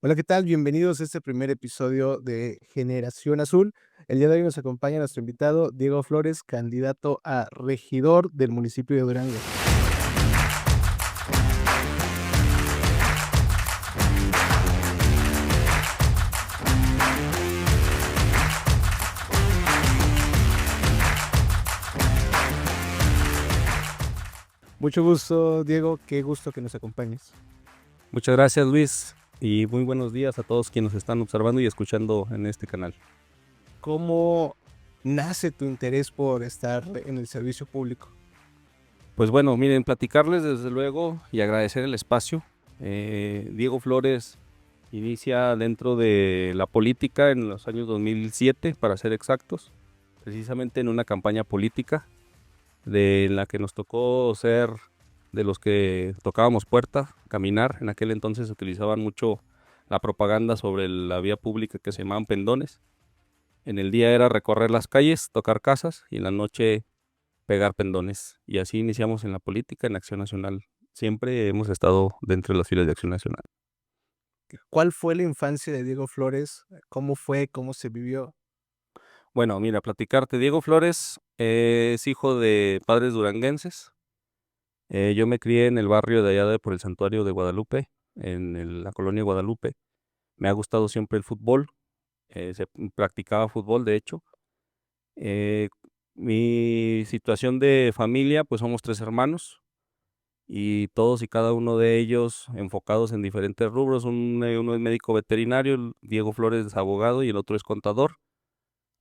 Hola, ¿qué tal? Bienvenidos a este primer episodio de Generación Azul. El día de hoy nos acompaña nuestro invitado Diego Flores, candidato a regidor del municipio de Durango. Mucho gusto, Diego, qué gusto que nos acompañes. Muchas gracias, Luis, y muy buenos días a todos quienes nos están observando y escuchando en este canal. ¿Cómo nace tu interés por estar en el servicio público? Pues bueno, miren, platicarles desde luego y agradecer el espacio. Diego Flores inicia dentro de la política en los años 2007, para ser exactos, precisamente en una campaña política de la que nos tocó ser de los que tocábamos puerta, caminar. En aquel entonces se utilizaban mucho la propaganda sobre la vía pública que se llamaban pendones. En el día era recorrer las calles, tocar casas y en la noche pegar pendones. Y así iniciamos en la política, en Acción Nacional. Siempre hemos estado dentro de las filas de Acción Nacional. ¿Cuál fue la infancia de Diego Flores? ¿Cómo fue? ¿Cómo se vivió? Bueno, mira, platicarte. Diego Flores es hijo de padres duranguenses. Yo me crié en el barrio de allá por el Santuario de Guadalupe, en la colonia Guadalupe. Me ha gustado siempre el fútbol. Se practicaba fútbol, de hecho. Eh, Mi situación de familia, pues somos tres hermanos y todos y cada uno de ellos enfocados en diferentes rubros. Uno es médico veterinario, Diego Flores es abogado y el otro es contador.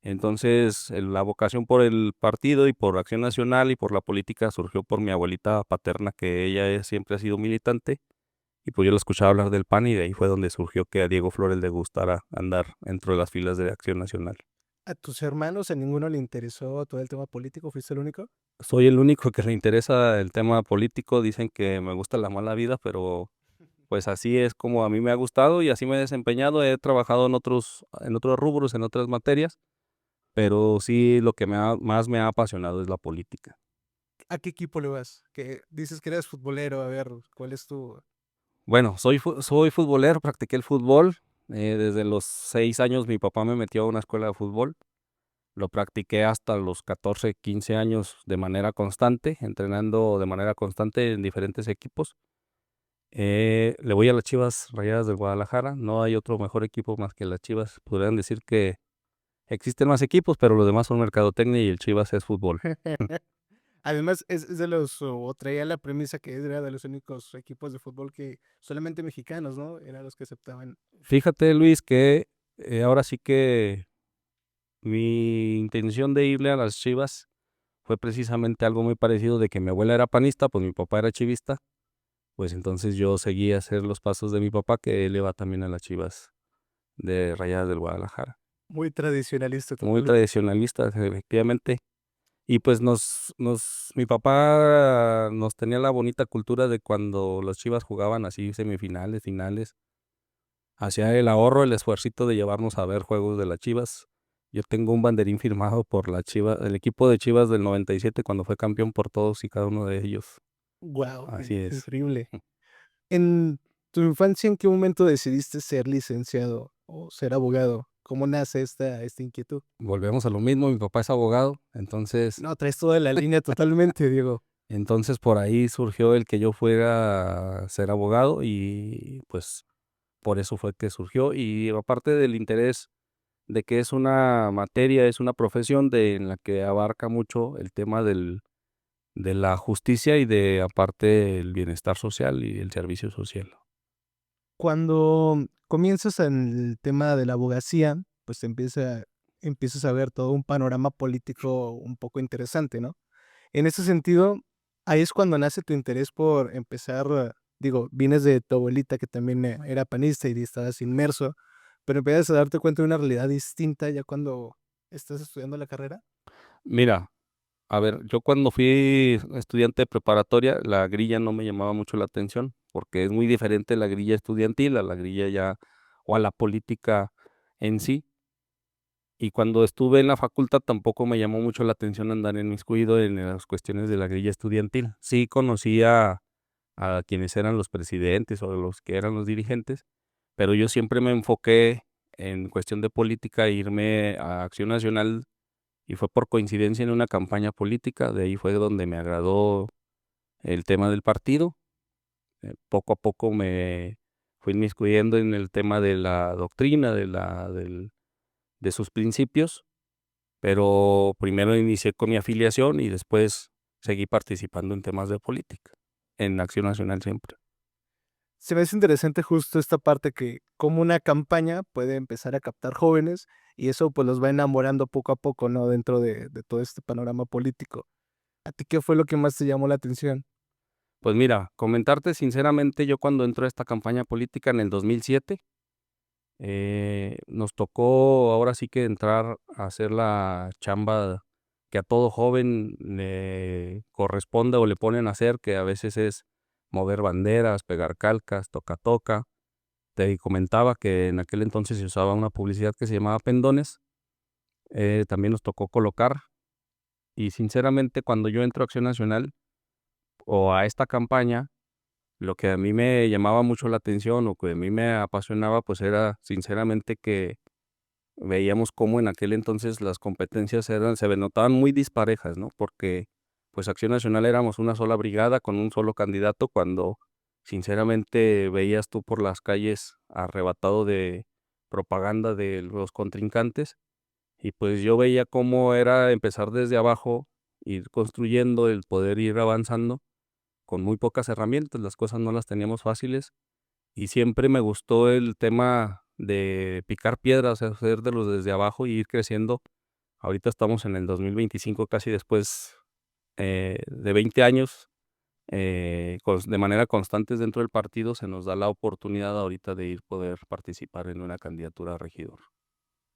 Entonces, la vocación por el partido y por Acción Nacional y por la política surgió por mi abuelita paterna, que siempre ha sido militante, y pues yo la escuchaba hablar del PAN y de ahí fue donde surgió que a Diego Flores le gustara andar dentro de las filas de Acción Nacional. ¿A tus hermanos a ninguno le interesó todo el tema político? ¿Fuiste el único? Soy el único que le interesa el tema político. Dicen que me gusta la mala vida, pero pues así es como a mí me ha gustado y así me he desempeñado. He trabajado en otros rubros, en otras materias, pero sí lo que más me ha apasionado es la política. ¿A qué equipo le vas? Que dices que eres futbolero, a ver, ¿cuál es tu? Bueno, soy futbolero, practiqué el fútbol. Desde los 6 años mi papá me metió a una escuela de fútbol. Lo practiqué hasta los 14, 15 años de manera constante, entrenando de manera constante en diferentes equipos. Le voy a las Chivas Rayadas del Guadalajara. No hay otro mejor equipo más que las Chivas. Podrían decir que existen más equipos, pero los demás son mercadotecnia y el Chivas es fútbol. Además, es de los, o traía la premisa que era de los únicos equipos de fútbol que solamente mexicanos, ¿no? Eran los que aceptaban. Fíjate, Luis, que ahora sí que mi intención de irle a las Chivas fue precisamente algo muy parecido de que mi abuela era panista, pues mi papá era chivista, pues entonces yo seguí a hacer los pasos de mi papá, que él iba también a las Chivas de Rayadas del Guadalajara. Muy tradicionalista tu Muy familia. tradicionalista, efectivamente. Y pues mi papá nos tenía la bonita cultura de cuando los Chivas jugaban así semifinales, finales, hacía el ahorro, el esfuercito de llevarnos a ver juegos de las Chivas. Yo tengo un banderín firmado por la Chivas, el equipo de Chivas del 97 cuando fue campeón por todos y cada uno de ellos. Wow, Así es. increíble. En tu infancia, ¿en qué momento decidiste ser licenciado o ser abogado? ¿Cómo nace esta inquietud? Volvemos a lo mismo, mi papá es abogado, entonces, No, traes toda la línea totalmente, Diego. entonces por ahí surgió el que yo fuera a ser abogado y pues por eso fue que surgió. Y aparte del interés de que es una materia, es una profesión en la que abarca mucho el tema de la justicia y de aparte el bienestar social y el servicio social. Cuando comienzas en el tema de la abogacía, pues empiezas a ver todo un panorama político un poco interesante, ¿no? En ese sentido, ahí es cuando nace tu interés por empezar, digo, vienes de tu abuelita que también era panista y estabas inmerso, pero empiezas a darte cuenta de una realidad distinta ya cuando estás estudiando la carrera. Mira, a ver, yo cuando fui estudiante de preparatoria, la grilla no me llamaba mucho la atención, porque es muy diferente la grilla estudiantil a la grilla ya o a la política en sí. Y cuando estuve en la facultad tampoco me llamó mucho la atención andar inmiscuido en las cuestiones de la grilla estudiantil. Sí conocía a quienes eran los presidentes o los que eran los dirigentes, pero yo siempre me enfoqué en cuestión de política, irme a Acción Nacional y fue por coincidencia en una campaña política, de ahí fue donde me agradó el tema del partido. Poco a poco me fui inmiscuyendo en el tema de la doctrina, de sus principios, pero primero inicié con mi afiliación y después seguí participando en temas de política, en Acción Nacional siempre. Se me hace interesante justo esta parte que como una campaña puede empezar a captar jóvenes y eso pues los va enamorando poco a poco, ¿no? Dentro de todo este panorama político. ¿A ti qué fue lo que más te llamó la atención? Pues mira, comentarte sinceramente, yo cuando entré a esta campaña política en el 2007, nos tocó ahora sí que entrar a hacer la chamba que a todo joven le corresponde o le ponen a hacer, que a veces es mover banderas, pegar calcas, toca-toca. Te comentaba que en aquel entonces se usaba una publicidad que se llamaba pendones, también nos tocó colocar, y sinceramente cuando yo entro a Acción Nacional o a esta campaña, lo que a mí me llamaba mucho la atención o que a mí me apasionaba, pues era sinceramente que veíamos cómo en aquel entonces las competencias se notaban muy disparejas, ¿no? Porque pues Acción Nacional éramos una sola brigada con un solo candidato cuando sinceramente veías tú por las calles arrebatado de propaganda de los contrincantes y pues yo veía cómo era empezar desde abajo, ir construyendo, el poder ir avanzando con muy pocas herramientas, las cosas no las teníamos fáciles y siempre me gustó el tema de picar piedras, hacer de los desde abajo y ir creciendo. Ahorita estamos en el 2025, casi después de 20 años, de manera constante dentro del partido, se nos da la oportunidad ahorita de ir poder participar en una candidatura a regidor.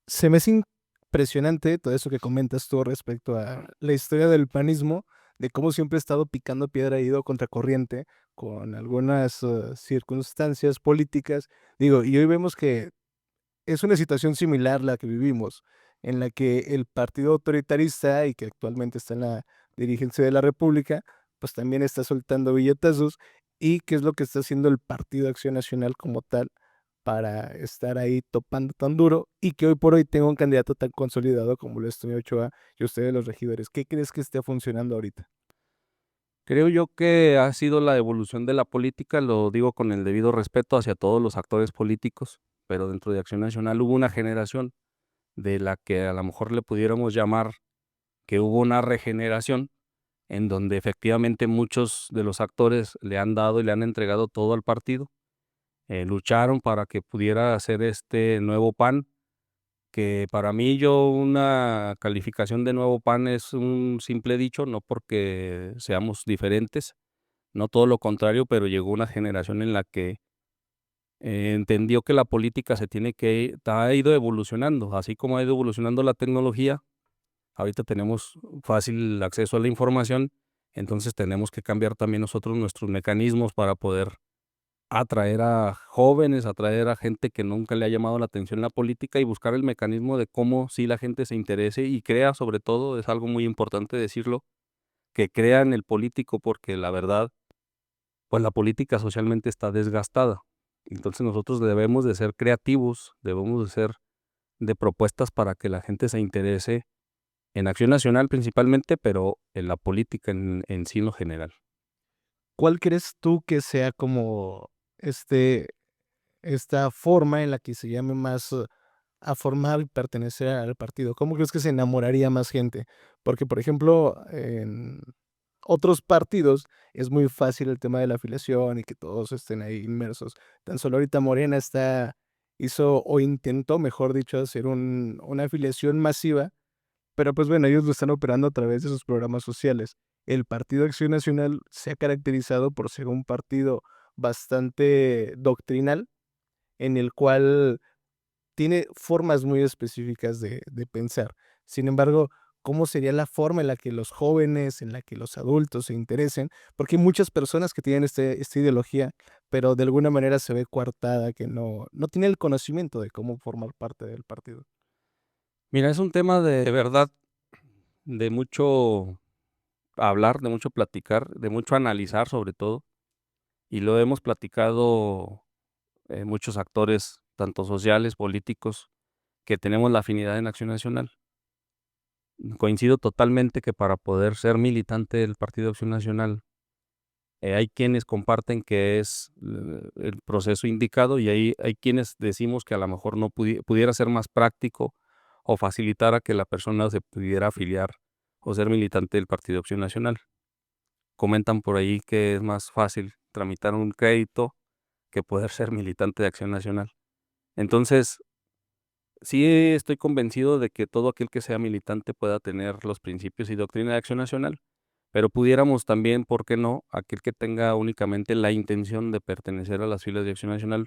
Se me hace impresionante todo eso que comentas tú respecto a la historia del panismo, de cómo siempre ha estado picando piedra y ido contracorriente con algunas circunstancias políticas. Digo, y hoy vemos que es una situación similar la que vivimos, en la que el partido autoritarista y que actualmente está en la dirigencia de la República, pues también está soltando billetazos. ¿Y qué es lo que está haciendo el Partido Acción Nacional como tal para estar ahí topando tan duro y que hoy por hoy tenga un candidato tan consolidado como lo es Tony Ochoa y ustedes los regidores? ¿Qué crees que esté funcionando ahorita? Creo yo que ha sido la evolución de la política, lo digo con el debido respeto hacia todos los actores políticos, pero dentro de Acción Nacional hubo una generación de la que a lo mejor le pudiéramos llamar que hubo una regeneración en donde efectivamente muchos de los actores le han dado y le han entregado todo al partido, lucharon para que pudiera hacer este nuevo PAN, que para mí yo una calificación de nuevo PAN es un simple dicho, no porque seamos diferentes, no todo lo contrario, pero llegó una generación en la que entendió que la política se tiene que, ha ido evolucionando, así como ha ido evolucionando la tecnología. Ahorita tenemos fácil acceso a la información, entonces tenemos que cambiar también nosotros nuestros mecanismos para poder atraer a jóvenes, atraer a gente que nunca le ha llamado la atención la política y buscar el mecanismo de cómo sí la gente se interese y crea, sobre todo, es algo muy importante decirlo, que crea en el político porque la verdad, pues la política socialmente está desgastada. Entonces nosotros debemos de ser creativos, debemos de ser de propuestas para que la gente se interese en Acción Nacional principalmente, pero en la política en sí en lo general. ¿Cuál crees tú que sea como este, esta forma en la que se llame más a formar y pertenecer al partido? ¿Cómo crees que se enamoraría más gente? Porque, por ejemplo, en otros partidos es muy fácil el tema de la afiliación y que todos estén ahí inmersos. Tan solo ahorita Morena hizo o intentó, mejor dicho, hacer una afiliación masiva, pero pues bueno, ellos lo están operando a través de sus programas sociales. El Partido Acción Nacional se ha caracterizado por ser un partido bastante doctrinal, en el cual tiene formas muy específicas de pensar. Sin embargo, ¿cómo sería la forma en la que los jóvenes, en la que los adultos se interesen? Porque hay muchas personas que tienen esta ideología, pero de alguna manera se ve coartada, que no tiene el conocimiento de cómo formar parte del partido. Mira, es un tema de verdad, de mucho hablar, de mucho platicar, de mucho analizar sobre todo, y lo hemos platicado muchos actores, tanto sociales, políticos, que tenemos la afinidad en Acción Nacional. Coincido totalmente que para poder ser militante del Partido Acción Nacional, hay quienes comparten que es el proceso indicado y hay quienes decimos que a lo mejor no pudiera ser más práctico o facilitara que la persona se pudiera afiliar o ser militante del Partido Acción Nacional. Comentan por ahí que es más fácil tramitar un crédito que poder ser militante de Acción Nacional. Entonces, sí estoy convencido de que todo aquel que sea militante pueda tener los principios y doctrina de Acción Nacional, pero pudiéramos también, ¿por qué no?, aquel que tenga únicamente la intención de pertenecer a las filas de Acción Nacional,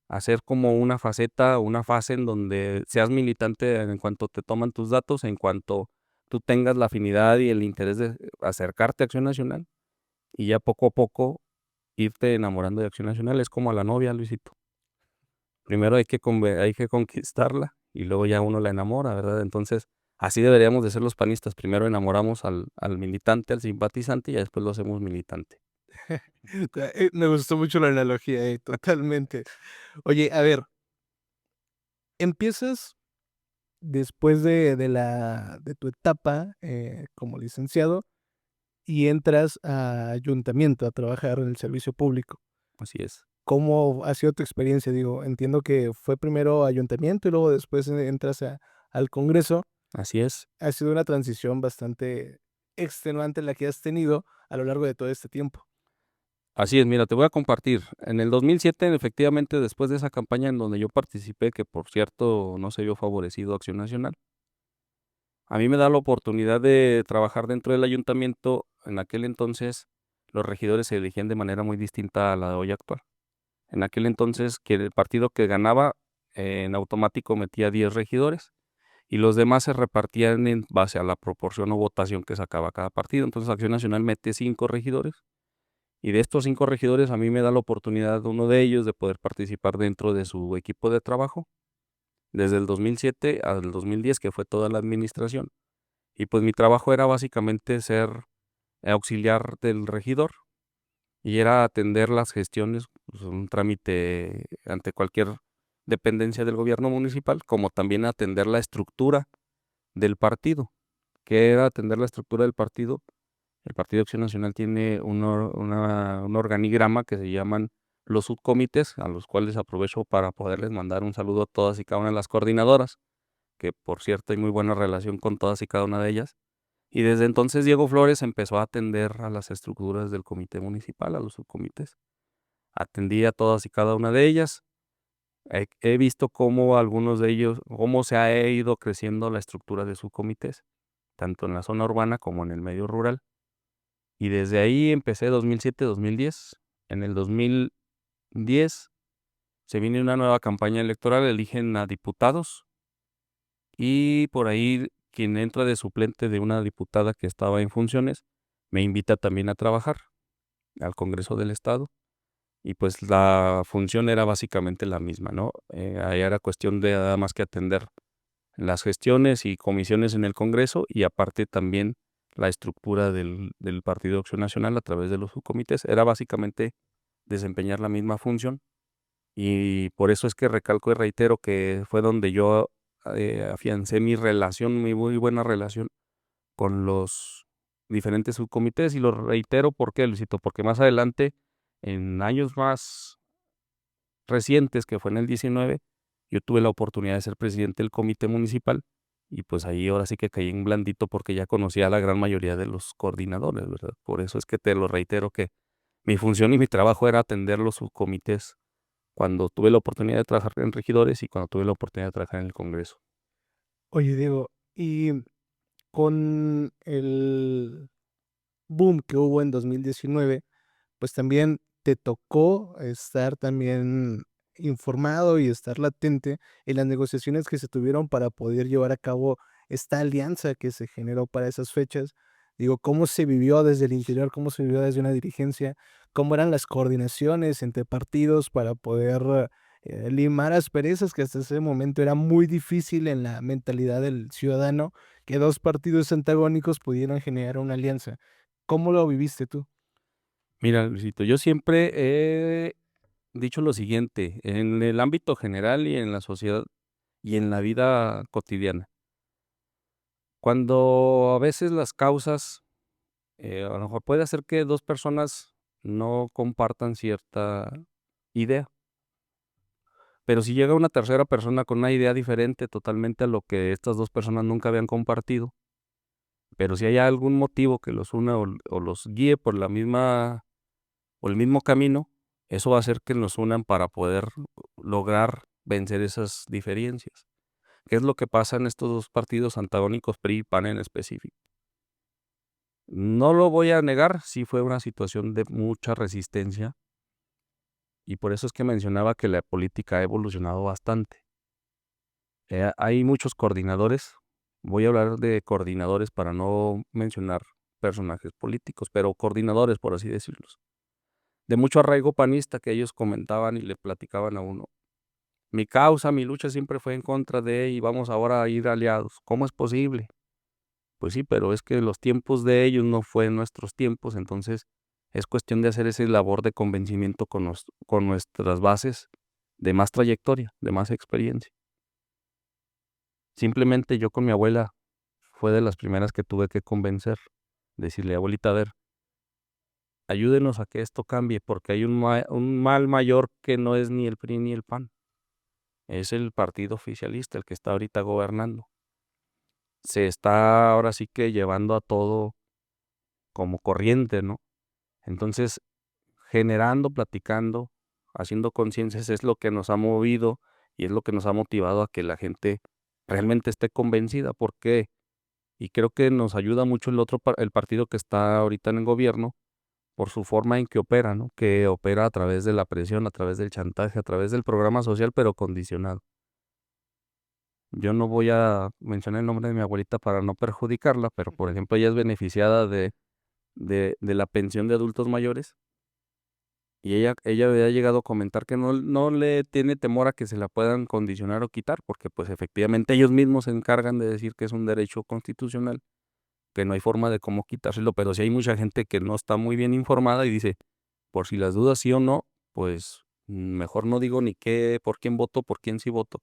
hacer como una faceta o una fase en donde seas militante en cuanto te toman tus datos, en cuanto tú tengas la afinidad y el interés de acercarte a Acción Nacional, y ya poco a poco irte enamorando de Acción Nacional. Es como a la novia, Luisito. Primero hay que conquistarla y luego ya uno la enamora, ¿verdad? Entonces, así deberíamos de ser los panistas. Primero enamoramos al militante, al simpatizante, y ya después lo hacemos militante. Me gustó mucho la analogía, totalmente. Oye, a ver, empiezas después de tu etapa, como licenciado y entras a ayuntamiento a trabajar en el servicio público. Así es. ¿Cómo ha sido tu experiencia? Digo, entiendo que fue primero ayuntamiento y luego después entras al Congreso. Así es. Ha sido una transición bastante extenuante la que has tenido a lo largo de todo este tiempo. Así es, mira, te voy a compartir. En el 2007, efectivamente, después de esa campaña en donde yo participé, que por cierto no se vio favorecido Acción Nacional, a mí me da la oportunidad de trabajar dentro del ayuntamiento. En aquel entonces, los regidores se elegían de manera muy distinta a la de hoy actual. En aquel entonces, que el partido que ganaba, en automático metía 10 regidores y los demás se repartían en base a la proporción o votación que sacaba cada partido. Entonces, Acción Nacional mete 5 regidores y de estos 5 regidores a mí me da la oportunidad, uno de ellos, de poder participar dentro de su equipo de trabajo desde el 2007 al 2010, que fue toda la administración. Y pues mi trabajo era básicamente ser auxiliar del regidor y era atender las gestiones, pues, un trámite ante cualquier dependencia del gobierno municipal, como también atender la estructura del partido. ¿Qué era atender la estructura del partido? El Partido Acción Nacional tiene un organigrama que se llaman los subcomités, a los cuales aprovecho para poderles mandar un saludo a todas y cada una de las coordinadoras, que por cierto hay muy buena relación con todas y cada una de ellas. Y desde entonces Diego Flores empezó a atender a las estructuras del comité municipal, a los subcomités. Atendí a todas y cada una de ellas. He visto cómo algunos de ellos, cómo se ha ido creciendo la estructura de subcomités, tanto en la zona urbana como en el medio rural. Y desde ahí empecé 2007, 2010. En el 2010 se viene una nueva campaña electoral, eligen a diputados y por ahí quien entra de suplente de una diputada que estaba en funciones me invita también a trabajar al Congreso del Estado y pues la función era básicamente la misma, ¿no? Ahí era cuestión de nada más que atender las gestiones y comisiones en el Congreso y aparte también la estructura del Partido Acción Nacional a través de los subcomités. Era básicamente desempeñar la misma función y por eso es que recalco y reitero que fue donde yo afiancé mi relación, mi muy buena relación con los diferentes subcomités y lo reitero, ¿por qué, Luisito? Porque más adelante, en años más recientes, que fue en el 19, yo tuve la oportunidad de ser presidente del comité municipal y pues ahí ahora sí que caí en blandito porque ya conocía a la gran mayoría de los coordinadores, ¿verdad? Por eso es que te lo reitero que mi función y mi trabajo era atender los subcomités cuando tuve la oportunidad de trabajar en regidores y cuando tuve la oportunidad de trabajar en el Congreso. Oye, Diego, y con el boom que hubo en 2019, pues también te tocó estar también informado y estar latente en las negociaciones que se tuvieron para poder llevar a cabo esta alianza que se generó para esas fechas. Digo, ¿cómo se vivió desde el interior? ¿Cómo se vivió desde una dirigencia? ¿Cómo eran las coordinaciones entre partidos para poder limar asperezas que hasta ese momento era muy difícil en la mentalidad del ciudadano que dos partidos antagónicos pudieran generar una alianza? ¿Cómo lo viviste tú? Mira, Luisito, yo siempre he dicho lo siguiente, en el ámbito general y en la sociedad y en la vida cotidiana. Cuando a veces las causas, a lo mejor puede hacer que 2 personas no compartan cierta idea, pero si llega una tercera persona con una idea diferente totalmente a lo que estas 2 personas nunca habían compartido, pero si hay algún motivo que los una o los guíe por la misma o el mismo camino, eso va a hacer que nos unan para poder lograr vencer esas diferencias. ¿Qué es lo que pasa en estos 2 partidos antagónicos, PRI y PAN en específico? No lo voy a negar, sí fue una situación de mucha resistencia, y por eso es que mencionaba que la política ha evolucionado bastante. Hay muchos coordinadores, voy a hablar de coordinadores para no mencionar personajes políticos, pero coordinadores, por así decirlos, de mucho arraigo panista que ellos comentaban y le platicaban a uno. Mi causa, mi lucha siempre fue en contra de y vamos ahora a ir aliados. ¿Cómo es posible? Pues sí, pero es que los tiempos de ellos no fue nuestros tiempos, entonces es cuestión de hacer ese labor de convencimiento con nuestras bases de más trayectoria, de más experiencia. Simplemente yo con mi abuela fue de las primeras que tuve que convencer, decirle: "Abuelita, a ver, ayúdenos a que esto cambie, porque hay un mal mayor que no es ni el PRI ni el PAN, es el partido oficialista el que está ahorita gobernando. Se está ahora sí que llevando a todo como corriente, ¿no? Entonces, generando, platicando, haciendo conciencias es lo que nos ha movido y es lo que nos ha motivado a que la gente realmente esté convencida. ¿Por qué? Y creo que nos ayuda mucho el partido que está ahorita en el gobierno por su forma en que opera, ¿no? Que opera a través de la presión, a través del chantaje, a través del programa social, pero condicionado. Yo no voy a mencionar el nombre de mi abuelita para no perjudicarla, pero, por ejemplo, ella es beneficiada de la pensión de adultos mayores, y ella había llegado a comentar que no le tiene temor a que se la puedan condicionar o quitar, porque, pues, efectivamente, ellos mismos se encargan de decir que es un derecho constitucional, que no hay forma de cómo quitárselo, pero sí hay mucha gente que no está muy bien informada y dice: "Por si las dudas, sí o no, pues, mejor no digo ni qué por quién voto, por quién sí voto".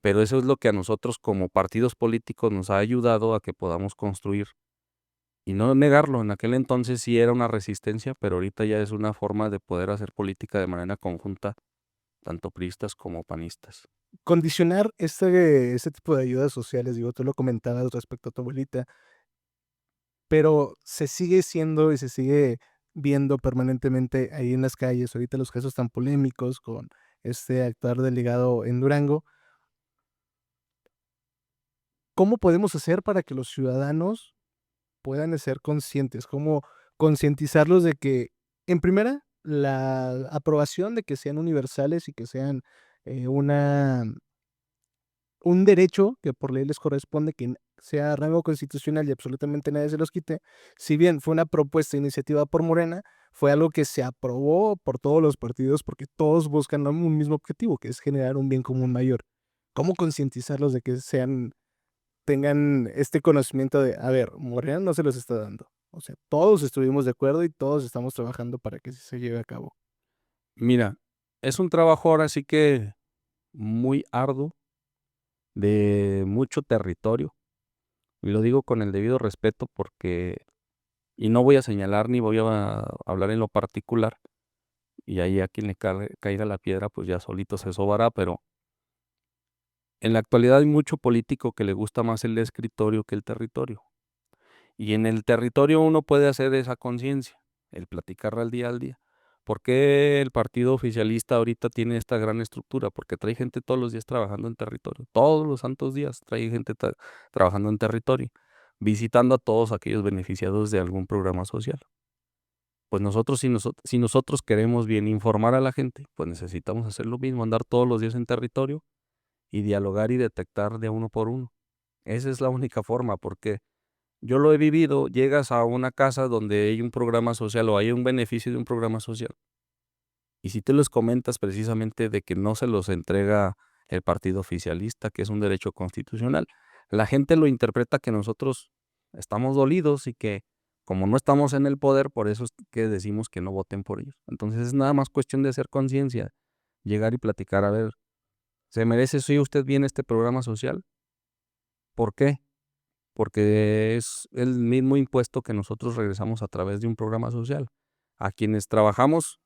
Pero eso es lo que a nosotros como partidos políticos nos ha ayudado a que podamos construir. Y no negarlo, en aquel entonces sí era una resistencia, pero ahorita ya es una forma de poder hacer política de manera conjunta, tanto priistas como panistas. Condicionar este tipo de ayudas sociales, digo, tú lo comentabas respecto a tu abuelita, pero se sigue siendo y se sigue viendo permanentemente ahí en las calles, ahorita los casos tan polémicos con este actual delegado en Durango. ¿Cómo podemos hacer para que los ciudadanos puedan ser conscientes? ¿Cómo concientizarlos de que, en primera, la aprobación de que sean universales y que sean, una un derecho que por ley les corresponde, que sea rango constitucional y absolutamente nadie se los quite? Si bien fue una propuesta de iniciativa por Morena, fue algo que se aprobó por todos los partidos, porque todos buscan un mismo objetivo, que es generar un bien común mayor. ¿Cómo concientizarlos de que tengan este conocimiento de, a ver, Morena no se los está dando? O sea, todos estuvimos de acuerdo y todos estamos trabajando para que se lleve a cabo. Mira, es un trabajo ahora sí que muy arduo, de mucho territorio, y lo digo con el debido respeto porque y no voy a señalar ni voy a hablar en lo particular, y ahí a quien le caiga la piedra, pues ya solito se sobará, pero en la actualidad hay mucho político que le gusta más el escritorio que el territorio. Y en el territorio uno puede hacer esa conciencia, el platicar al día. ¿Por qué el partido oficialista ahorita tiene esta gran estructura? Porque trae gente todos los días trabajando en territorio. Todos los santos días trae gente trabajando en territorio, visitando a todos aquellos beneficiados de algún programa social. Pues nosotros, si nosotros queremos bien informar a la gente, pues necesitamos hacer lo mismo, andar todos los días en territorio y dialogar y detectar de uno por uno. Esa es la única forma, porque yo lo he vivido, llegas a una casa donde hay un programa social o hay un beneficio de un programa social, y si tú les comentas precisamente de que no se los entrega el partido oficialista, que es un derecho constitucional, la gente lo interpreta que nosotros estamos dolidos y que Como no estamos en el poder, por eso es que decimos que no voten por ellos. Entonces es nada más cuestión de hacer conciencia, llegar y platicar, a ver, ¿se merece sí usted bien este programa social? ¿Por qué? Porque es el mismo impuesto que nosotros regresamos a través de un programa social. A quienes trabajamos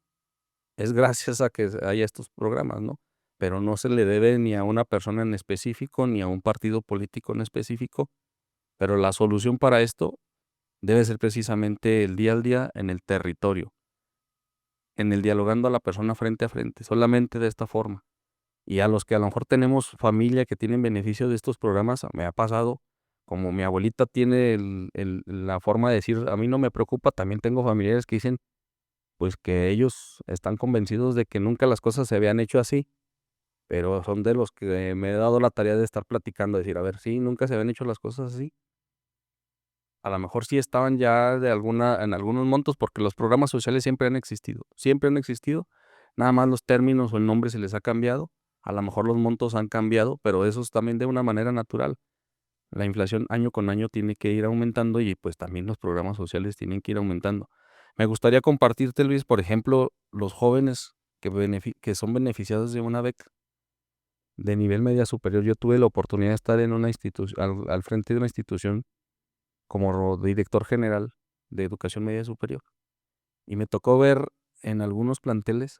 es gracias a que haya estos programas, ¿no? Pero no se le debe ni a una persona en específico, ni a un partido político en específico, pero la solución para esto debe ser precisamente el día al día en el territorio, en el dialogando a la persona frente a frente, solamente de esta forma. Y a los que a lo mejor tenemos familia que tienen beneficio de estos programas, me ha pasado, como mi abuelita tiene la forma de decir, a mí no me preocupa, también tengo familiares que dicen, pues que ellos están convencidos de que nunca las cosas se habían hecho así, pero son de los que me he dado la tarea de estar platicando, decir, a ver, sí, nunca se habían hecho las cosas así. A lo mejor sí estaban ya en algunos montos, porque los programas sociales siempre han existido, nada más los términos o el nombre se les ha cambiado, a lo mejor los montos han cambiado, pero eso es también de una manera natural. La inflación año con año tiene que ir aumentando y pues también los programas sociales tienen que ir aumentando. Me gustaría compartirte, Luis, por ejemplo, los jóvenes que son beneficiados de una beca de nivel media superior. Yo tuve la oportunidad de estar en una institución, al frente de una institución como director general de educación media superior. Y me tocó ver en algunos planteles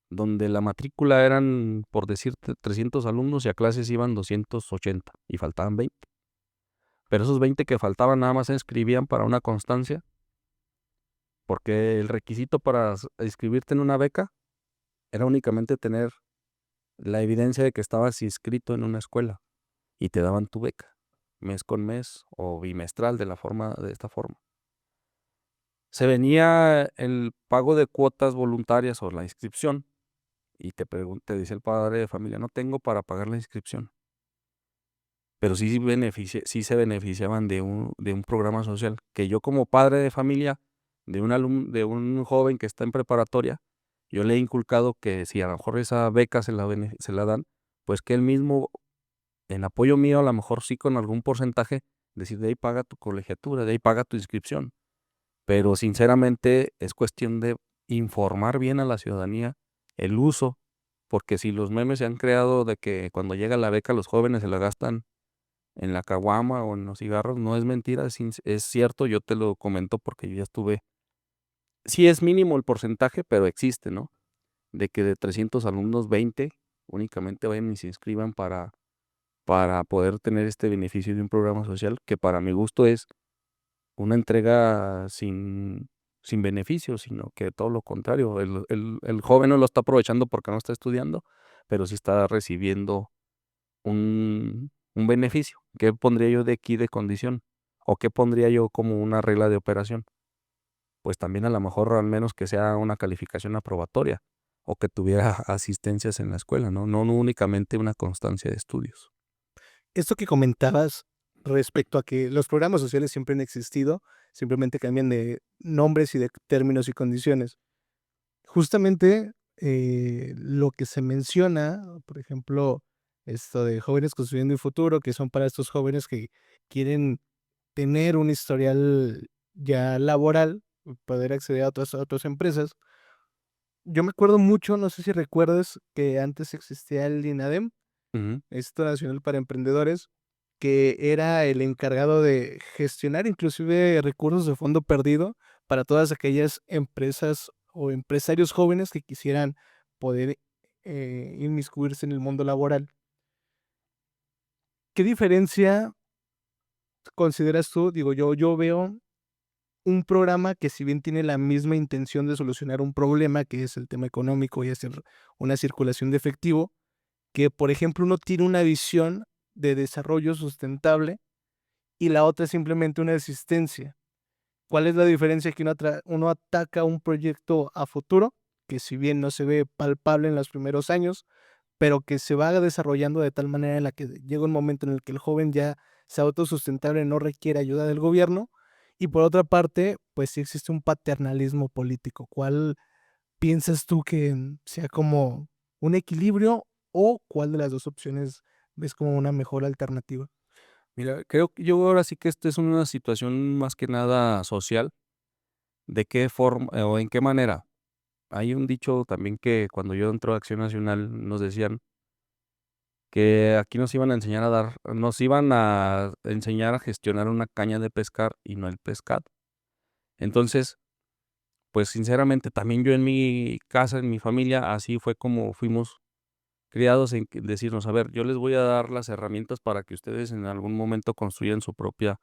donde la matrícula eran, por decirte, 300 alumnos y a clases iban 280 y faltaban 20. Pero esos 20 que faltaban nada más se inscribían para una constancia, porque el requisito para inscribirte en una beca era únicamente tener la evidencia de que estabas inscrito en una escuela y te daban tu beca, mes con mes o bimestral de esta forma. Se venía el pago de cuotas voluntarias o la inscripción y te dice el padre de familia, no tengo para pagar la inscripción, pero sí se beneficiaban de un programa social que yo como padre de familia de un joven que está en preparatoria, yo le he inculcado que si a lo mejor esa beca se la dan, pues que él mismo, en apoyo mío, a lo mejor sí con algún porcentaje, decir de ahí paga tu colegiatura, de ahí paga tu inscripción. Pero sinceramente es cuestión de informar bien a la ciudadanía el uso, porque si los memes se han creado de que cuando llega la beca los jóvenes se la gastan en la caguama o en los cigarros, no es mentira, es cierto, yo te lo comento porque yo ya estuve, sí es mínimo el porcentaje, pero existe, ¿no? De que de 300 alumnos, 20 únicamente vayan y se inscriban para poder tener este beneficio de un programa social, que para mi gusto es una entrega sin beneficio, sino que todo lo contrario, el joven no lo está aprovechando porque no está estudiando, pero sí está recibiendo un beneficio. ¿Qué pondría yo de aquí de condición? ¿O qué pondría yo como una regla de operación? Pues también a lo mejor al menos que sea una calificación aprobatoria o que tuviera asistencias en la escuela, ¿no? No únicamente una constancia de estudios. Esto que comentabas respecto a que los programas sociales siempre han existido, simplemente cambian de nombres y de términos y condiciones. Justamente, lo que se menciona, por ejemplo, esto de Jóvenes Construyendo un Futuro, que son para estos jóvenes que quieren tener un historial ya laboral, poder acceder a otras empresas. Yo me acuerdo mucho, no sé si recuerdas que antes existía el INADEM, Ujú, Instituto Nacional para Emprendedores, que era el encargado de gestionar inclusive recursos de fondo perdido para todas aquellas empresas o empresarios jóvenes que quisieran poder inmiscuirse en el mundo laboral. ¿Qué diferencia consideras tú? Digo, yo veo un programa que si bien tiene la misma intención de solucionar un problema, que es el tema económico y hacer una circulación de efectivo, que por ejemplo uno tiene una visión de desarrollo sustentable y la otra es simplemente una existencia. ¿Cuál es la diferencia? Que uno ataca un proyecto a futuro, que si bien no se ve palpable en los primeros años, pero que se va desarrollando de tal manera en la que llega un momento en el que el joven ya sea autosustentable, no requiere ayuda del gobierno. Y por otra parte, pues sí existe un paternalismo político. ¿Cuál piensas tú que sea como un equilibrio o cuál de las dos opciones ves como una mejor alternativa? Mira, creo que yo ahora sí que esta es una situación más que nada social, de qué forma o en qué manera. Hay un dicho también que cuando yo entré a Acción Nacional nos decían que aquí nos iban a enseñar a gestionar una caña de pescar y no el pescado. Entonces, pues sinceramente también yo en mi casa, en mi familia, así fue como fuimos criados en decirnos, a ver, yo les voy a dar las herramientas para que ustedes en algún momento construyan su propia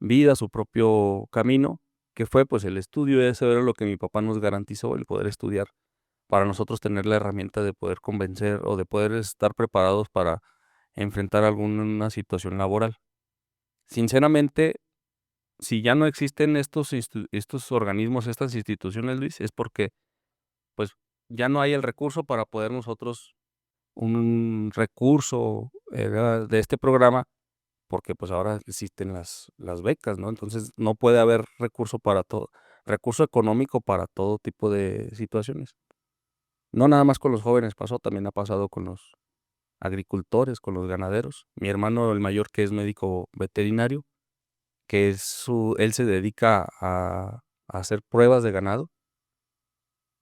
vida, su propio camino, que fue pues el estudio, eso era lo que mi papá nos garantizó, el poder estudiar, para nosotros tener la herramienta de poder convencer o de poder estar preparados para enfrentar alguna situación laboral. Sinceramente, si ya no existen estos organismos, estas instituciones, Luis, es porque pues ya no hay el recurso para poder nosotros, un recurso de este programa, porque pues ahora existen las becas, ¿no? Entonces no puede haber recurso para todo, recurso económico para todo tipo de situaciones. No nada más con los jóvenes pasó, también ha pasado con los agricultores, con los ganaderos. Mi hermano, el mayor, que es médico veterinario, que él se dedica a hacer pruebas de ganado,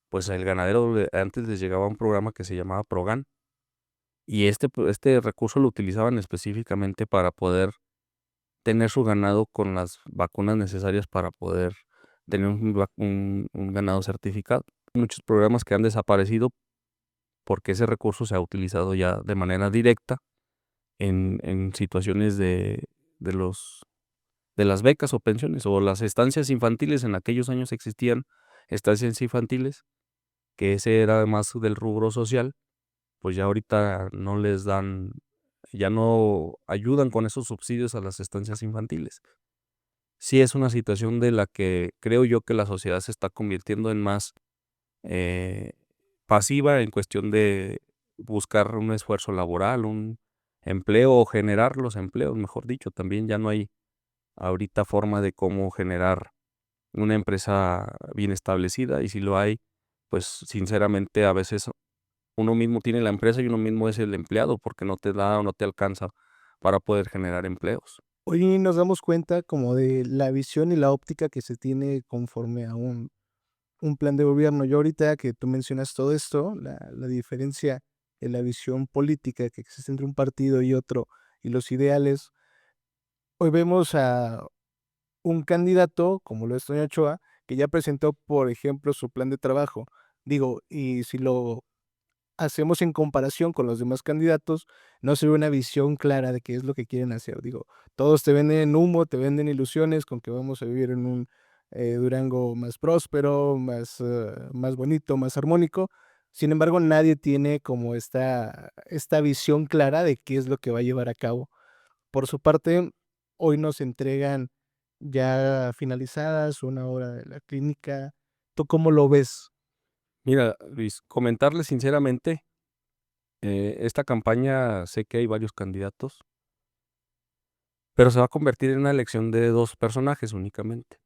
pues el ganadero antes les llegaba un programa que se llamaba Progan, y este recurso lo utilizaban específicamente para poder tener su ganado con las vacunas necesarias para poder tener un ganado certificado. Muchos programas que han desaparecido porque ese recurso se ha utilizado ya de manera directa en situaciones de los de las becas o pensiones o las estancias infantiles. En aquellos años existían estancias infantiles, que ese era más del rubro social, pues ya ahorita no les dan, ya no ayudan con esos subsidios a las estancias infantiles. Sí es una situación de la que creo yo que la sociedad se está convirtiendo en más eh, pasiva en cuestión de buscar un esfuerzo laboral, un empleo o generar los empleos, mejor dicho. También ya no hay ahorita forma de cómo generar una empresa bien establecida, y si lo hay, pues sinceramente a veces uno mismo tiene la empresa y uno mismo es el empleado porque no te da o no te alcanza para poder generar empleos. Hoy nos damos cuenta como de la visión y la óptica que se tiene conforme a un plan de gobierno. Yo ahorita que tú mencionas todo esto, la diferencia en la visión política que existe entre un partido y otro y los ideales, hoy vemos a un candidato, como lo es Toño Ochoa, que ya presentó, por ejemplo, su plan de trabajo. Digo, y si lo hacemos en comparación con los demás candidatos, no se ve una visión clara de qué es lo que quieren hacer. Digo, todos te venden humo, te venden ilusiones con que vamos a vivir en un Durango más próspero, más bonito, más armónico. Sin embargo, nadie tiene como esta visión clara de qué es lo que va a llevar a cabo. Por su parte, hoy nos entregan ya finalizadas una hora de la clínica. ¿Tú cómo lo ves? Mira, Luis, comentarle sinceramente, esta campaña sé que hay varios candidatos, pero se va a convertir en una elección de dos personajes únicamente,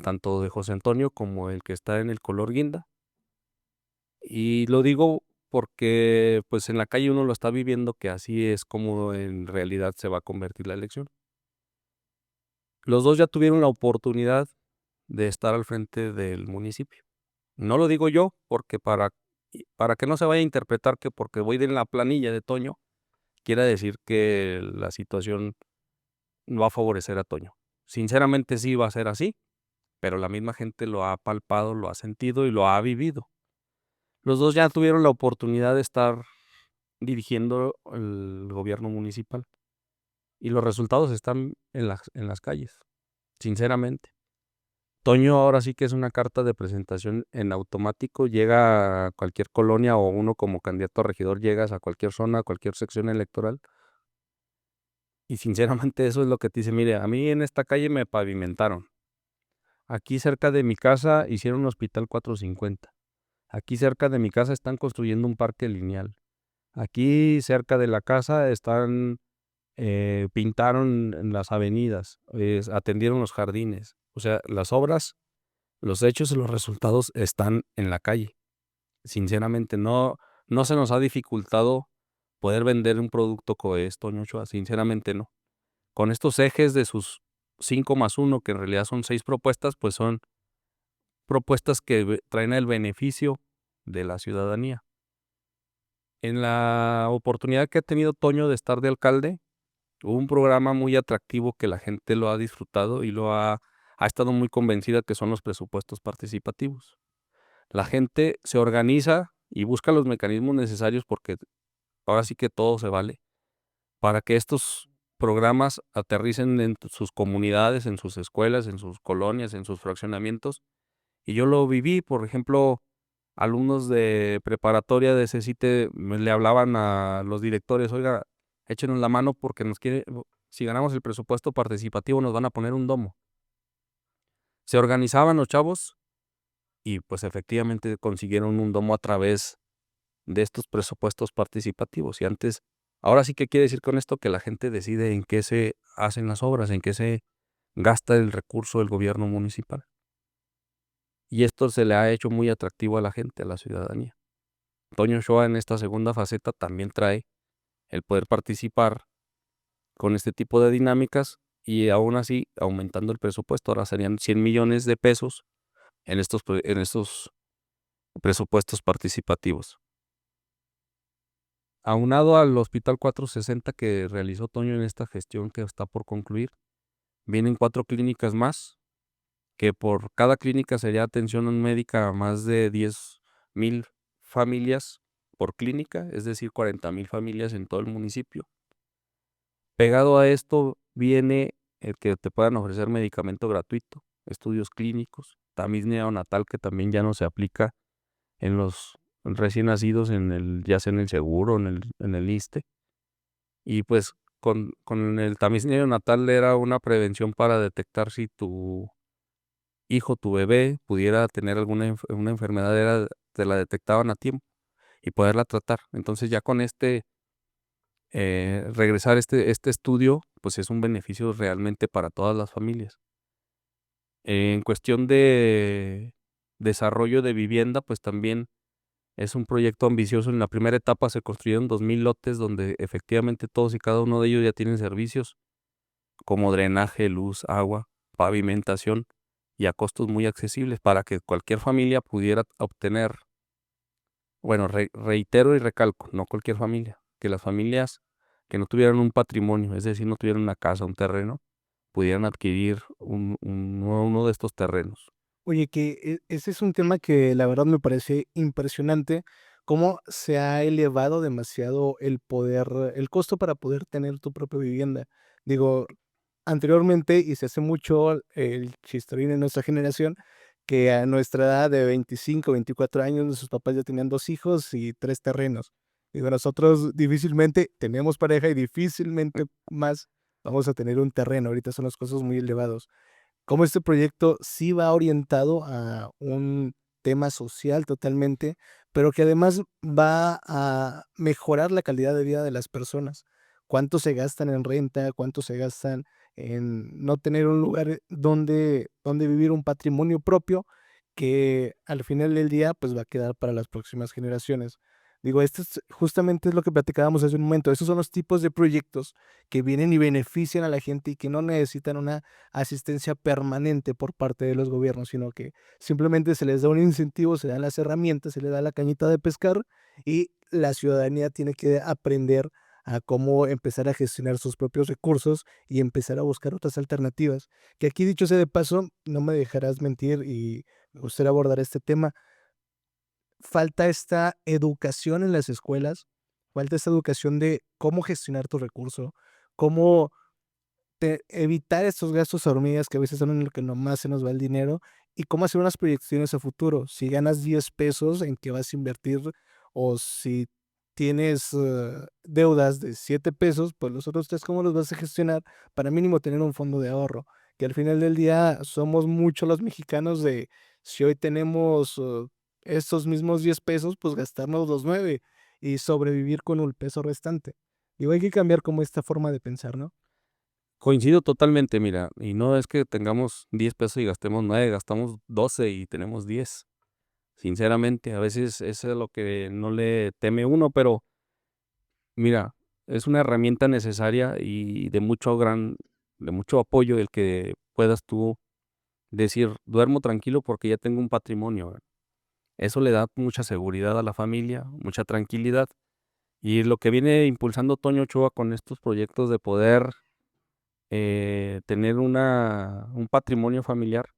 tanto de José Antonio como el que está en el color guinda. Y lo digo porque pues en la calle uno lo está viviendo, que así es como en realidad se va a convertir la elección. Los dos ya tuvieron la oportunidad de estar al frente del municipio. No lo digo yo porque para que no se vaya a interpretar que porque voy en la planilla de Toño, quiera decir que la situación va a favorecer a Toño. Sinceramente sí va a ser así, pero la misma gente lo ha palpado, lo ha sentido y lo ha vivido. Los dos ya tuvieron la oportunidad de estar dirigiendo el gobierno municipal y los resultados están en las calles, sinceramente. Toño ahora sí que es una carta de presentación en automático, llega a cualquier colonia o uno como candidato a regidor llegas a cualquier zona, a cualquier sección electoral y sinceramente eso es lo que te dice, mire, a mí en esta calle me pavimentaron, aquí cerca de mi casa hicieron un hospital 450, aquí cerca de mi casa están construyendo un parque lineal, aquí cerca de la casa pintaron en las avenidas, atendieron los jardines, o sea, las obras, los hechos y los resultados están en la calle. Sinceramente, no se nos ha dificultado poder vender un producto como es Toño Ochoa, sinceramente no. con estos ejes de sus 5+1, que en realidad son 6 propuestas, pues son propuestas que traen el beneficio de la ciudadanía. En la oportunidad que ha tenido Toño de estar de alcalde, hubo un programa muy atractivo que la gente lo ha disfrutado y ha estado muy convencida, que son los presupuestos participativos. La gente se organiza y busca los mecanismos necesarios, porque ahora sí que todo se vale, para que estos programas aterricen en sus comunidades, en sus escuelas, en sus colonias, en sus fraccionamientos. Y yo lo viví, por ejemplo, alumnos de preparatoria de CECITE le hablaban a los directores: oiga, échenos la mano porque si ganamos el presupuesto participativo nos van a poner un domo. Se organizaban los chavos y pues efectivamente consiguieron un domo a través de estos presupuestos participativos. Ahora sí que quiere decir con esto que la gente decide en qué se hacen las obras, en qué se gasta el recurso del gobierno municipal. Y esto se le ha hecho muy atractivo a la gente, a la ciudadanía. Toño Ochoa en esta segunda faceta también trae el poder participar con este tipo de dinámicas y aún así aumentando el presupuesto. Ahora serían 100 millones de pesos en estos presupuestos participativos. Aunado al Hospital 460 que realizó Toño en esta gestión que está por concluir, vienen 4 clínicas más, que por cada clínica sería atención médica a más de 10,000 familias por clínica, es decir, 40,000 familias en todo el municipio. Pegado a esto viene el que te puedan ofrecer medicamento gratuito, estudios clínicos, tamiz neonatal, que también ya no se aplica en los recién nacidos, ya sea en el seguro o en el ISSSTE. Y pues con el tamiz neonatal era una prevención para detectar si tu hijo, tu bebé, pudiera tener una enfermedad, te la detectaban a tiempo y poderla tratar. Entonces ya con regresar este estudio, pues es un beneficio realmente para todas las familias. En cuestión de desarrollo de vivienda, pues también es un proyecto ambicioso. En la primera etapa se construyeron 2,000 lotes donde efectivamente todos y cada uno de ellos ya tienen servicios como drenaje, luz, agua, pavimentación y a costos muy accesibles para que cualquier familia pudiera obtener. Bueno, reitero y recalco, no cualquier familia, que las familias que no tuvieran un patrimonio, es decir, no tuvieran una casa, un terreno, pudieran adquirir uno de estos terrenos. Oye, que ese es un tema que la verdad me parece impresionante, cómo se ha elevado demasiado el costo para poder tener tu propia vivienda. Digo, anteriormente, y se hace mucho el chistorín en nuestra generación, que a nuestra edad de 25, 24 años, nuestros papás ya tenían 2 hijos y 3 terrenos. Digo, nosotros difícilmente tenemos pareja y difícilmente más vamos a tener un terreno. Ahorita son los costos muy elevados. Cómo este proyecto sí va orientado a un tema social totalmente, pero que además va a mejorar la calidad de vida de las personas. ¿Cuánto se gastan en renta? ¿Cuánto se gastan en no tener un lugar donde vivir, un patrimonio propio que al final del día, pues, va a quedar para las próximas generaciones? Digo, esto es justamente es lo que platicábamos hace un momento. Esos son los tipos de proyectos que vienen y benefician a la gente y que no necesitan una asistencia permanente por parte de los gobiernos, sino que simplemente se les da un incentivo, se dan las herramientas, se les da la cañita de pescar y la ciudadanía tiene que aprender a cómo empezar a gestionar sus propios recursos y empezar a buscar otras alternativas. Que aquí, dicho sea de paso, no me dejarás mentir y me gustaría abordar este tema. Falta esta educación en las escuelas, falta esta educación de cómo gestionar tu recurso, cómo evitar estos gastos hormigas que a veces son en lo que nomás se nos va el dinero y cómo hacer unas proyecciones a futuro. Si ganas 10 pesos, ¿en qué vas a invertir? O si tienes deudas de 7 pesos, pues los otros 3, ¿cómo los vas a gestionar para mínimo tener un fondo de ahorro? Que al final del día somos muchos los mexicanos de si hoy tenemos estos mismos 10 pesos, pues gastarnos los 9 y sobrevivir con el peso restante. Digo, hay que cambiar como esta forma de pensar, ¿no? Coincido totalmente, mira, y no es que tengamos 10 pesos y gastemos 9, gastamos 12 y tenemos 10. Sinceramente, a veces eso es lo que no le teme uno, pero mira, es una herramienta necesaria y de mucho gran de mucho apoyo el que puedas tú decir, duermo tranquilo porque ya tengo un patrimonio, ¿verdad? Eso le da mucha seguridad a la familia, mucha tranquilidad. Y lo que viene impulsando Toño Ochoa con estos proyectos de poder tener un patrimonio familiar,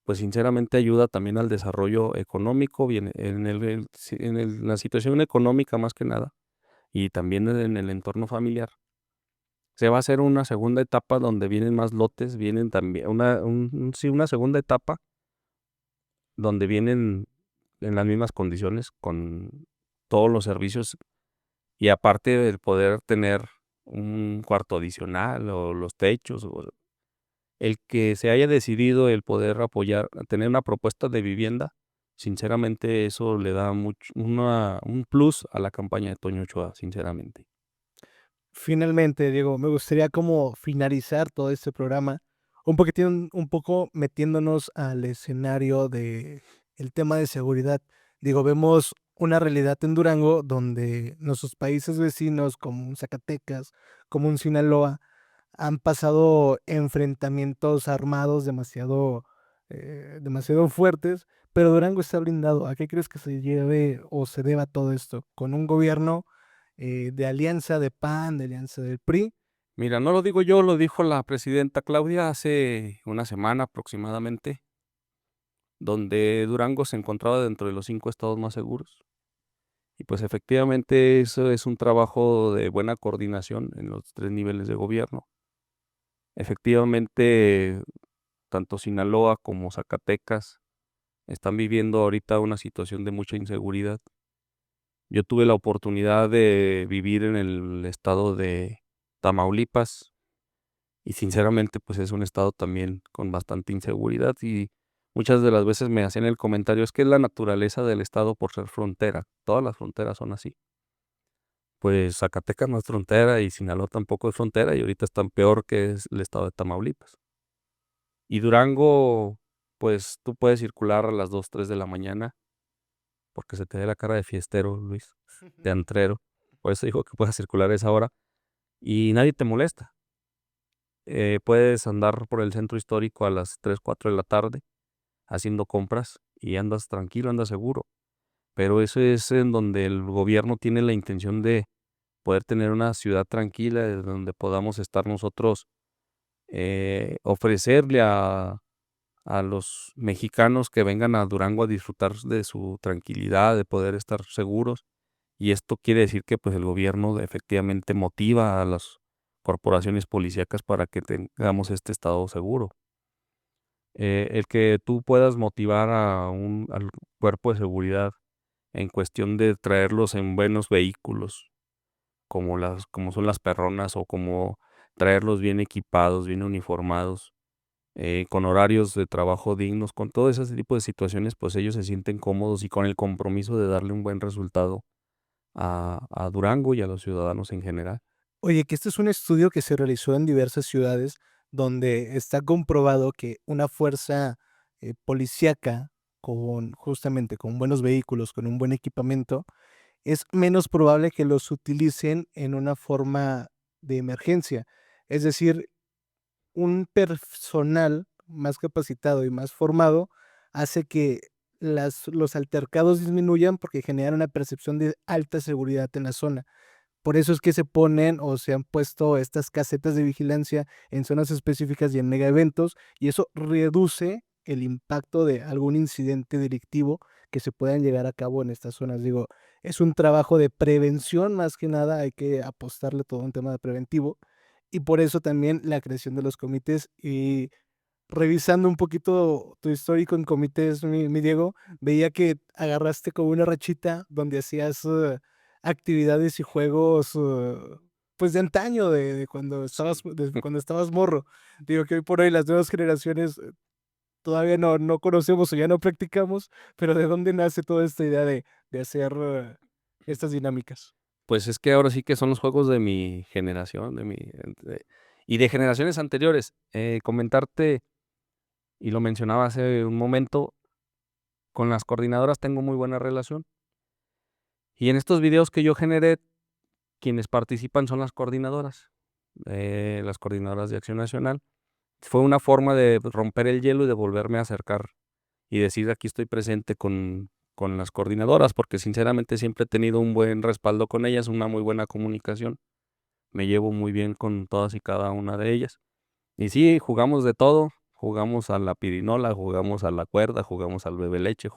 pues sinceramente ayuda también al desarrollo económico, bien, la situación económica más que nada, y también en el entorno familiar. Se va a hacer una segunda etapa donde vienen más lotes, vienen también sí, una segunda etapa donde vienen en las mismas condiciones con todos los servicios y aparte el poder tener un cuarto adicional o los techos o el que se haya decidido el poder apoyar, tener una propuesta de vivienda, sinceramente eso le da un plus a la campaña de Toño Ochoa, sinceramente. Finalmente, Diego, me gustaría como finalizar todo este programa un poco metiéndonos al escenario de el tema de seguridad. Digo, vemos una realidad en Durango donde nuestros países vecinos, como un Zacatecas, como un Sinaloa, han pasado enfrentamientos armados demasiado fuertes, pero Durango está blindado. ¿A qué crees que se lleve o se deba todo esto? Con un gobierno de alianza de PAN, de alianza del PRI. Mira, no lo digo yo, lo dijo la presidenta Claudia hace una semana aproximadamente, donde Durango se encontraba dentro de los 5 estados más seguros. Y pues efectivamente eso es un trabajo de buena coordinación en los 3 niveles de gobierno. Efectivamente, tanto Sinaloa como Zacatecas están viviendo ahorita una situación de mucha inseguridad. Yo tuve la oportunidad de vivir en el estado de Tamaulipas y sinceramente pues es un estado también con bastante inseguridad y muchas de las veces me hacían el comentario, es que es la naturaleza del estado por ser frontera, todas las fronteras son así. Pues Zacatecas no es frontera y Sinaloa tampoco es frontera y ahorita están peor que es el estado de Tamaulipas. Y Durango, pues tú puedes circular a las 2 3 de la mañana porque se te ve la cara de fiestero, Luis, de antrero. Por eso digo que puedes circular a esa hora y nadie te molesta. Puedes andar por el centro histórico a las 3 4 de la tarde haciendo compras y andas tranquilo, andas seguro. Pero eso es en donde el gobierno tiene la intención de poder tener una ciudad tranquila, donde podamos estar nosotros, ofrecerle a los mexicanos que vengan a Durango a disfrutar de su tranquilidad, de poder estar seguros. Y esto quiere decir que pues el gobierno efectivamente motiva a las corporaciones policíacas para que tengamos este estado seguro. El que tú puedas motivar al cuerpo de seguridad en cuestión de traerlos en buenos vehículos, como son las perronas o como traerlos bien equipados, bien uniformados, con horarios de trabajo dignos, con todo ese tipo de situaciones, pues ellos se sienten cómodos y con el compromiso de darle un buen resultado a Durango y a los ciudadanos en general. Oye, que este es un estudio que se realizó en diversas ciudades donde está comprobado que una fuerza policíaca justamente con buenos vehículos, con un buen equipamiento, es menos probable que los utilicen en una forma de emergencia. Es decir, un personal más capacitado y más formado hace que los altercados disminuyan porque generan una percepción de alta seguridad en la zona. Por eso es que se ponen o se han puesto estas casetas de vigilancia en zonas específicas y en mega eventos, y eso reduce el impacto de algún incidente delictivo que se puedan llegar a cabo en estas zonas. Digo, es un trabajo de prevención más que nada, hay que apostarle todo un tema de preventivo, y por eso también la creación de los comités. Y revisando un poquito tu histórico en comités, mi Diego, veía que agarraste como una rachita donde hacías, actividades y juegos, pues, de antaño, de cuando estabas morro. Digo que hoy por hoy las nuevas generaciones, todavía no conocemos o ya no practicamos, pero ¿de dónde nace toda esta idea de hacer, estas dinámicas? Pues es que ahora sí que son los juegos de mi generación, y de generaciones anteriores. Comentarte, y lo mencionaba hace un momento, con las coordinadoras tengo muy buena relación. Y en estos videos que yo generé, quienes participan son las coordinadoras. las coordinadoras de Acción Nacional. Fue una forma de romper el hielo y de volverme a acercar y decir aquí estoy presente con las coordinadoras, porque sinceramente siempre he tenido un buen respaldo con ellas, una muy buena comunicación. Me llevo muy bien con todas y cada una de ellas. Y sí, jugamos de todo, jugamos a la pirinola, jugamos a la cuerda, jugamos al bebe leche,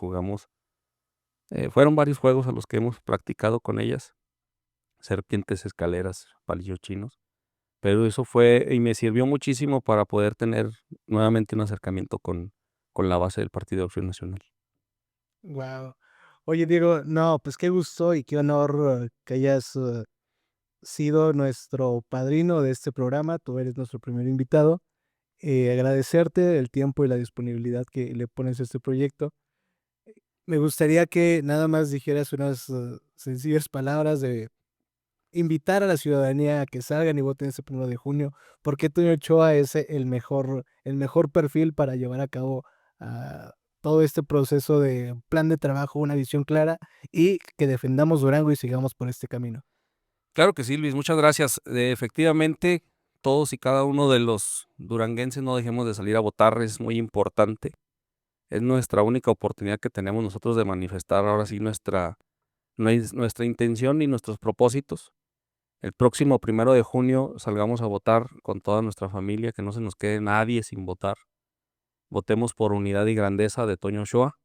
fueron varios juegos a los que hemos practicado con ellas, serpientes, escaleras, palillos chinos, pero eso fue y me sirvió muchísimo para poder tener nuevamente un acercamiento con la base del Partido Acción Nacional. Wow. Oye, Diego, no, pues qué gusto y qué honor que hayas sido nuestro padrino de este programa. Tú eres nuestro primer invitado. Agradecerte el tiempo y la disponibilidad que le pones a este proyecto. Me gustaría que nada más dijeras unas sencillas palabras de invitar a la ciudadanía a que salgan y voten este 1 de junio. ¿Por qué Toño Ochoa es el mejor perfil para llevar a cabo todo este proceso de plan de trabajo, una visión clara y que defendamos Durango y sigamos por este camino? Claro que sí, Luis, muchas gracias. Efectivamente, todos y cada uno de los duranguenses no dejemos de salir a votar, es muy importante. Es nuestra única oportunidad que tenemos nosotros de manifestar ahora sí nuestra intención y nuestros propósitos. El próximo 1 de junio salgamos a votar con toda nuestra familia, que no se nos quede nadie sin votar. Votemos por unidad y grandeza de Toño Ochoa.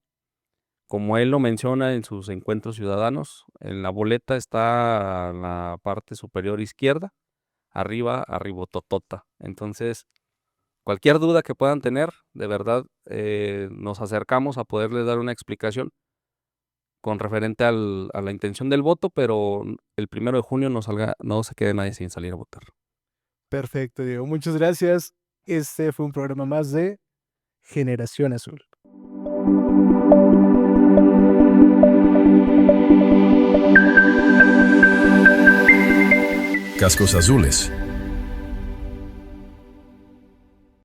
Como él lo menciona en sus encuentros ciudadanos, en la boleta está en la parte superior izquierda, arribototota. Entonces, cualquier duda que puedan tener, de verdad, nos acercamos a poderles dar una explicación con referente a la intención del voto, pero el 1 de junio no se quede nadie sin salir a votar. Perfecto, Diego. Muchas gracias. Este fue un programa más de Generación Azul. Cascos Azules.